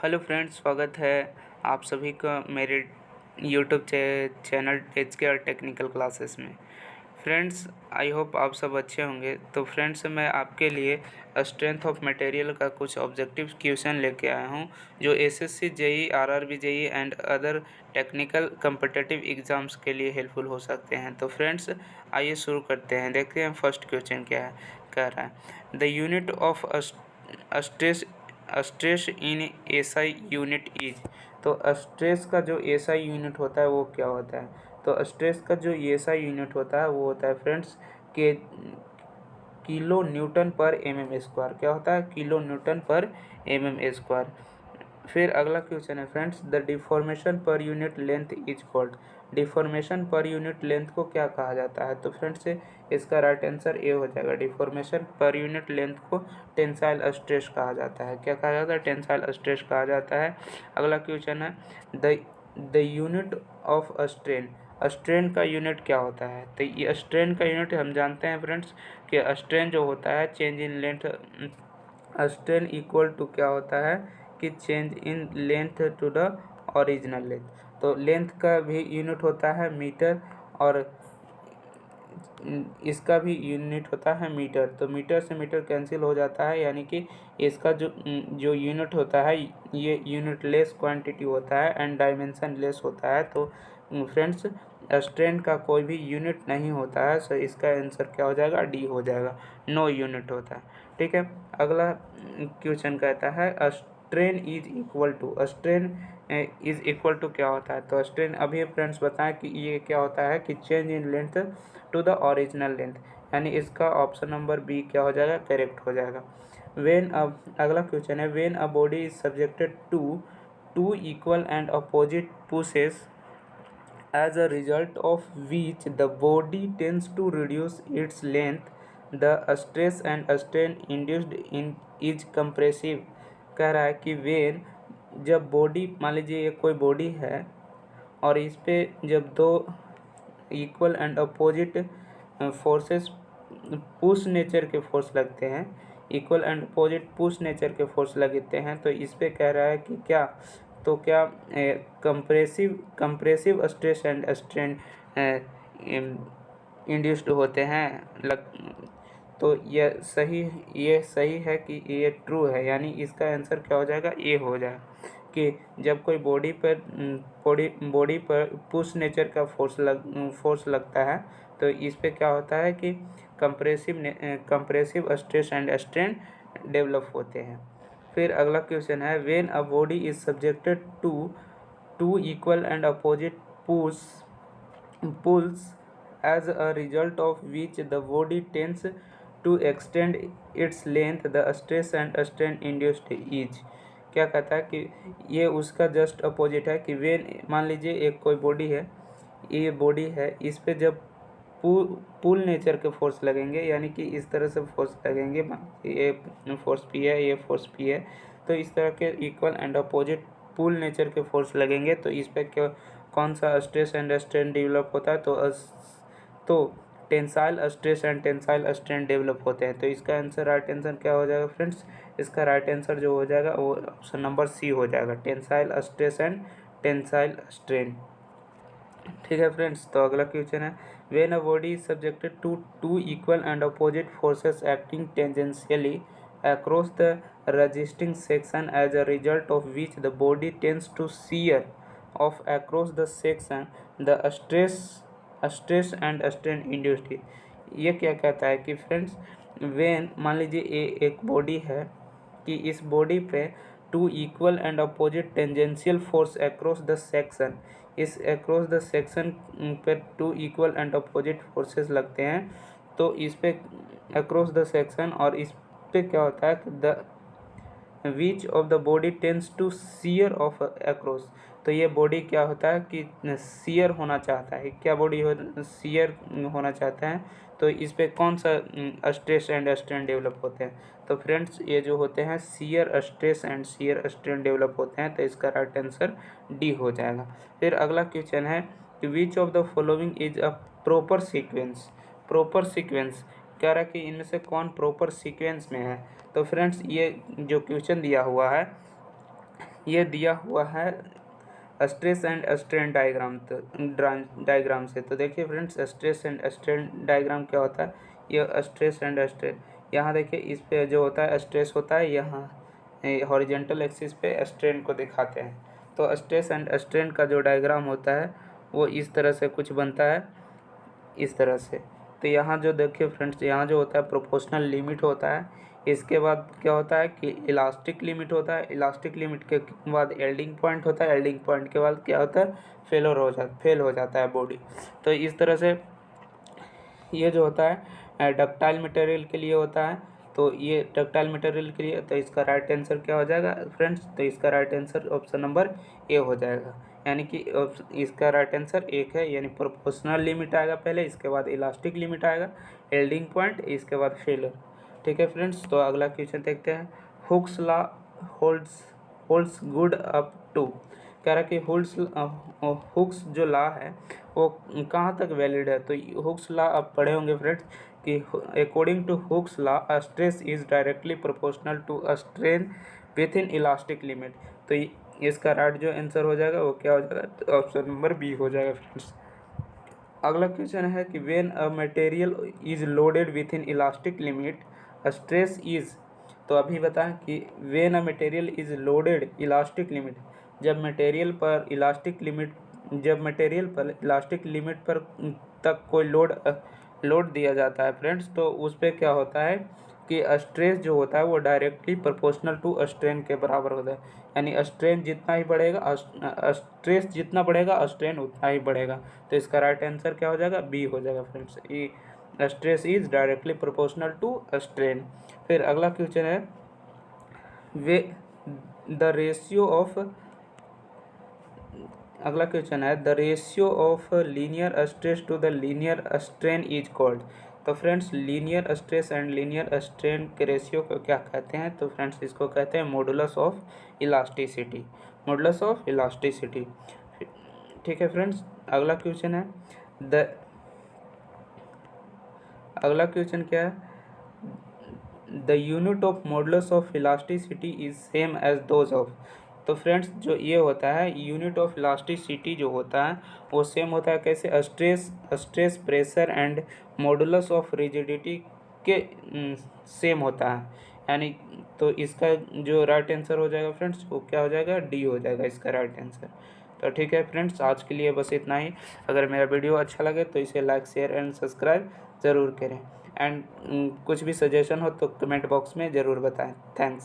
Hello friends, स्वागत है आप सभी का मेरे यूट्यूब चैनल एच के आर टेक्निकल क्लासेस में। फ्रेंड्स, आई होप आप सब अच्छे होंगे। तो फ्रेंड्स, मैं आपके लिए स्ट्रेंथ ऑफ मटेरियल का कुछ ऑब्जेक्टिव क्वेश्चन लेके आया हूँ जो SSC, JE, RRB, JE and other technical competitive exams के लिए हेल्पफुल हो सकते हैं। तो फ्रेंड्स, आइए शुरू करते हैं। देखते हैं फर्स्ट क्वेश्चन क्या है, कह रहा है the unit of stress in SI unit is. तो स्ट्रेस का जो एसआई यूनिट होता है वो क्या होता है? तो स्ट्रेस का जो एसआई यूनिट होता है वो होता है फ्रेंड्स के किलो न्यूटन पर mm स्क्वायर। क्या होता है? किलो न्यूटन पर mm स्क्वायर। फिर अगला क्वेश्चन है friends, the deformation per unit length is called. Deformation per unit length को क्या कहा जाता है? तो फ्रेंड्स, इसका राइट आंसर ए हो जाएगा। डिफॉर्मेशन पर यूनिट लेंथ को टेंसाइल स्ट्रेस कहा जाता है। क्या कहा जाता है? टेंसाइल स्ट्रेस कहा जाता है। अगला क्वेश्चन है the unit of strain. Strain का यूनिट क्या होता है? तो ये स्ट्रेन का यूनिट हम जानते हैं फ्रेंड्स कि स्ट्रेन जो होता है change in length. Strain equal to क्या होता है कि change in length to the original length. तो लेंथ का भी यूनिट होता है मीटर और इसका भी यूनिट होता है मीटर। तो मीटर से मीटर कैंसिल हो जाता है, यानी कि इसका जो यूनिट होता है ये यूनिट लेस क्वांटिटी होता है एंड डायमेंशन लेस होता है। तो फ्रेंड्स, स्ट्रेन का कोई भी यूनिट नहीं होता है, सो इसका आंसर क्या हो जाएगा? डी हो जाएगा। नो यूनिट होता है। ठीक है। अगला क्वेश्चन कहता है strain is equal to. Strain is equal to क्या होता है? तो स्ट्रेन अभी फ्रेंड्स बताएं कि ये क्या होता है कि change in length to the original length, यानी इसका ऑप्शन नंबर बी क्या हो जाएगा? करेक्ट हो जाएगा। अगला क्वेश्चन है when a body is subjected to two equal and opposite pushes as a result of which the body tends to reduce its length, the stress and strain induced in is compressive। कह रहा है कि when जब body, मान लीजिए ये कोई body है और इस पे जब दो equal and opposite forces push nature के फोर्स लगते हैं, equal and opposite push nature के फोर्स लगते हैं, तो इस पे कह रहा है कि क्या, तो क्या compressive stress and strain induced होते हैं तो ये सही है कि ये ट्रू है, यानी इसका आंसर क्या हो जाएगा? ए हो जाएगा कि जब कोई बॉडी पर पुश नेचर का फोर्स लगता है तो इस पे क्या होता है कि compressive stress and strain develop होते हैं। फिर अगला क्वेश्चन है when a body is subjected to two equal and opposite pulls as a result of which the body tends to extend its length, the stress and strain induced is। क्या कहता है कि ये उसका जस्ट अपोजिट है कि when, मान लीजिए एक कोई बॉडी है, ये बॉडी है, इस पे जब पुल नेचर के फोर्स लगेंगे, यानी कि इस तरह से फोर्स लगेंगे, ये फोर्स पी है, ये फोर्स पी है, तो इस तरह के equal and opposite pull nature के फोर्स लगेंगे तो इस पे क्या, कौन सा स्ट्रेस एंड स्ट्रेन डेवलप होता है? तो tensile stress and tensile strain develop होते हैं। तो इसका आंसर, राइट आंसर क्या हो जाएगा फ्रेंड्स? इसका राइट आंसर जो हो जाएगा वो ऑप्शन नंबर सी हो जाएगा, tensile stress and tensile strain. ठीक है फ्रेंड्स, तो अगला क्वेश्चन है when a body is subjected to two equal and opposite forces acting tangentially across the resisting section as a result of which the body tends to shear off across the section, the stress and strain induced। ये क्या कहता है कि friends when, मान लीजिए ये एक body है कि इस बॉडी पे two equal and opposite tangential force across the section, इस अक्रॉस द सेक्शन पे two equal and opposite forces लगते हैं, तो इस पे अक्रॉस द सेक्शन और इस पे क्या होता है कि the which of the body tends to shear off across. तो ये बॉडी क्या होता है कि सियर होना चाहता है, क्या बॉडी सियर होना चाहता है, तो इस पे कौन सा स्ट्रेस एंड स्ट्रेन डेवलप होते हैं? तो फ्रेंड्स, ये जो होते हैं share stress and shear strain develop होते हैं, तो इसका राइट आंसर डी हो जाएगा। फिर अगला क्वेश्चन है विच of the following is a proper sequence. Proper sequence कह रहा है कि इनमें से कौन प्रॉपर सीक्वेंस में है? तो फ्रेंड्स, ये जो क्वेश्चन दिया हुआ है ये दिया हुआ है स्ट्रेस एंड स्ट्रेन डायग्राम से। तो देखिए friends, stress and strain diagram क्या होता है, ये स्ट्रेस एंड स्ट्रेन, यहाँ देखिए इस पे जो होता है स्ट्रेस होता है, यहाँ हॉरिजेंटल एक्सिस पे स्ट्रेन को दिखाते हैं। तो स्ट्रेस एंड स्ट्रेन का जो डायग्राम होता है वो इस तरह से कुछ बनता है, इस तरह से। तो यहाँ जो देखिए फ्रेंड्स, यहाँ जो होता है प्रोपोर्शनल लिमिट होता है, इसके बाद क्या होता है कि इलास्टिक लिमिट होता है, इलास्टिक लिमिट के बाद एल्डिंग पॉइंट होता है, एल्डिंग पॉइंट के बाद क्या होता है, फेल हो जाता है बॉडी। तो इस तरह से ये जो होता है डक्टाइल मटेरियल के लिए होता है। तो ये डक्टाइल मटेरियल के लिए, तो इसका राइट आंसर क्या हो जाएगा फ्रेंड्स, तो इसका right answer option number A हो जाएगा। यानी कि इसका राइट आंसर एक है, यानी प्रोपोर्शनल लिमिट आएगा पहले, इसके बाद इलास्टिक लिमिट आएगा, एल्डिंग पॉइंट, इसके बाद फेलर। ठीक है फ्रेंड्स, तो अगला क्वेश्चन देखते हैं। Hooke's law holds holds good up to, कह रहा है कि हुक्स जो लॉ है वो कहाँ तक वैलिड है। तो हुक्स लॉ आप पढ़े होंगे फ्रेंड्स कि according to Hooke's law a stress is directly proportional to a strain with in elastic limit. तो इसका राइट जो आंसर हो जाएगा वो क्या हो जाएगा, तो ऑप्शन नंबर बी हो जाएगा फ्रेंड्स। अगला क्वेश्चन है कि when a material is loaded with in elastic limit stress is. तो अभी बताएं कि when a material is loaded elastic limit, जब मटेरियल पर इलास्टिक लिमिट पर तक कोई लोड दिया जाता है फ्रेंड्स, तो उस पर क्या होता है कि स्ट्रेस जो होता है वो डायरेक्टली प्रोपोर्शनल टू स्ट्रेन के बराबर होता है। यानी स्ट्रेन जितना ही बढ़ेगा, स्ट्रेस जितना बढ़ेगा स्ट्रेन उतना ही बढ़ेगा। तो इसका राइट आंसर क्या हो जाएगा, बी हो जाएगा friends. E stress is directly proportional to strain. फिर अगला क्वेश्चन है, वे द रेशियो ऑफ अगला क्वेश्चन है the ratio of linear stress to the linear strain is called. तो friends, linear stress and linear strain के ratio को क्या कहते हैं, तो फ्रेंड्स इसको कहते हैं modulus of elasticity, modulus of elasticity. ठीक है फ्रेंड्स, अगला क्वेश्चन है द अगला क्वेश्चन क्या है, the unit of modulus of elasticity is same as those of. तो फ्रेंड्स, जो ये होता है यूनिट ऑफ इलास्टिसिटी जो होता है वो सेम होता है कैसे, stress pressure and modulus of rigidity के सेम होता है। यानी तो इसका जो राइट आंसर हो जाएगा फ्रेंड्स वो क्या हो जाएगा, डी हो जाएगा इसका राइट आंसर। तो ठीक है फ्रेंड्स, आज के लिए बस इतना ही। अगर मेरा वीडियो अच्छा लगे तो इसे लाइक शेयर एंड सब्सक्राइब ज़रूर करें। एंड कुछ भी सजेशन हो तो कमेंट बॉक्स में ज़रूर बताएं। थैंक्स।